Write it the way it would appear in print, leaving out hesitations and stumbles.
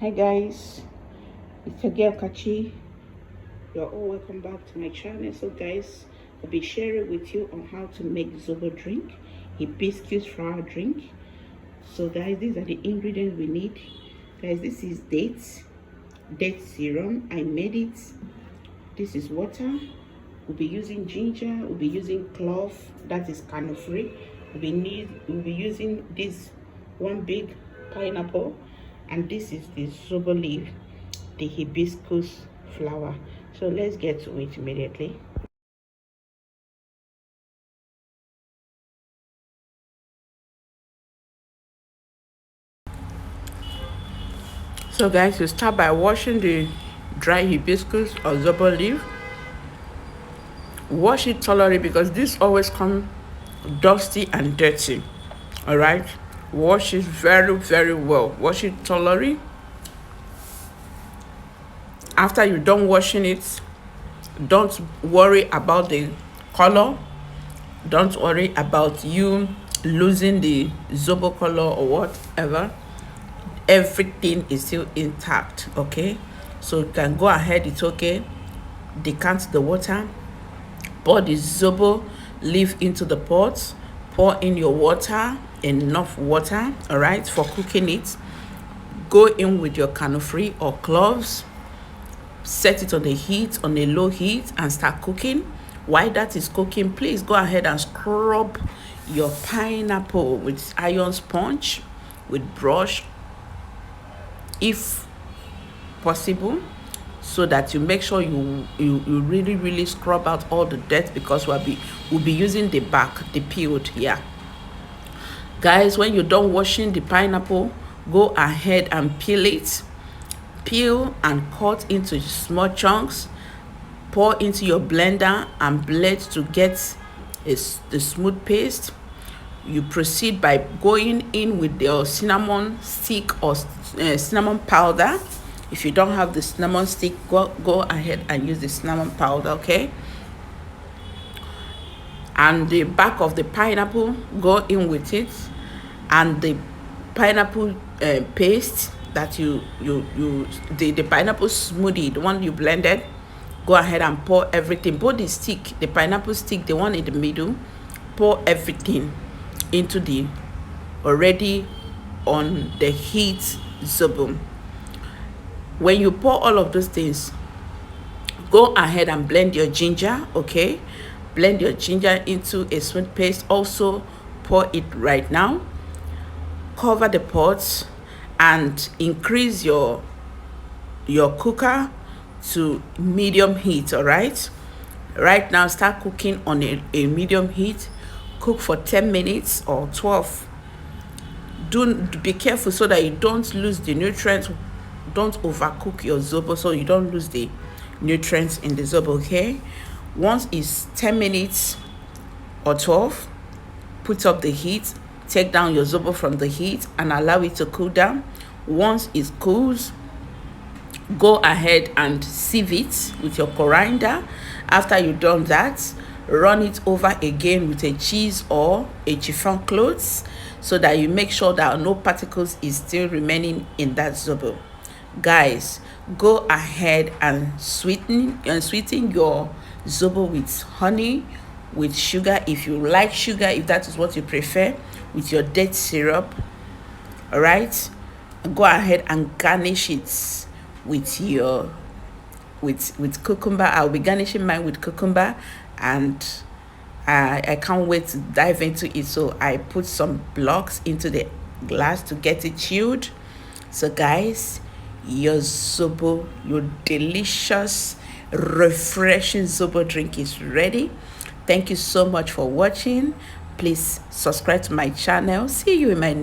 Hi guys, it's your girl Kachi. You're all welcome back to my channel. So guys, I'll be sharing with you on how to make zobo drink, hibiscus flower drink. So guys, these are the ingredients we need. Guys, this is date serum. I made it. This is water. We'll be using ginger. We'll be using clove. That is kind of free. We'll be using this one big pineapple, and this is the zobo leaf, the hibiscus flower. So let's get to it immediately. So guys, you start by washing the dry hibiscus or zobo leaf. Wash it thoroughly because this always comes dusty and dirty. All right, wash it very well. Wash it thoroughly. After you're done washing it, don't worry about the color. Don't worry about you losing the zobo color or whatever. Everything is still intact. Okay, so you can go ahead. It's okay. Decant the water, pour the zobo leaf into the pot, pour in your water, enough water, all right, for cooking it. Go in with your canofree or cloves, set it on the heat, on a low heat, and start cooking. While that is cooking, please go ahead and scrub your pineapple with iron sponge, with brush if possible, so that you make sure you really scrub out all the dirt, because we'll be using the back, the peeled. Yeah guys, when you're done washing the pineapple, go ahead and peel and cut into small chunks. Pour into your blender and blend to get the smooth paste. You proceed by going in with your cinnamon stick or cinnamon powder. If you don't have the cinnamon stick, go ahead and use the cinnamon powder. Okay, and the back of the pineapple, go in with it, and the pineapple paste that the pineapple smoothie, the one you blended, go ahead and pour everything. Both the pineapple stick, the one in the middle, pour everything into the already on the heat zobo. When you pour all of those things, go ahead and blend your ginger. Okay, blend your ginger into a smooth paste. Also pour it right now. Cover the pot and increase your cooker to medium heat. All right, now start cooking on a medium heat. Cook for 10 minutes or 12. Be careful so that you don't lose the nutrients. Don't overcook your zobo so you don't lose the nutrients in the zobo. Okay, once it's 10 minutes or 12, put up the heat, take down your zobo from the heat and allow it to cool down. Once it cools, go ahead and sieve it with your coriander. After you've done that, run it over again with a cheese or a chiffon cloth, so that you make sure that no particles is still remaining in that zobo. Guys, go ahead and sweeten your zobo with honey, with sugar if you like sugar, if that is what you prefer, with your date syrup. All right, go ahead and garnish it with your with cucumber. I'll be garnishing mine with cucumber, and I can't wait to dive into it. So I put some blocks into the glass to get it chilled. So guys, your zobo, your delicious, refreshing zobo drink is ready. Thank you so much for watching. Please subscribe to my channel. See you in my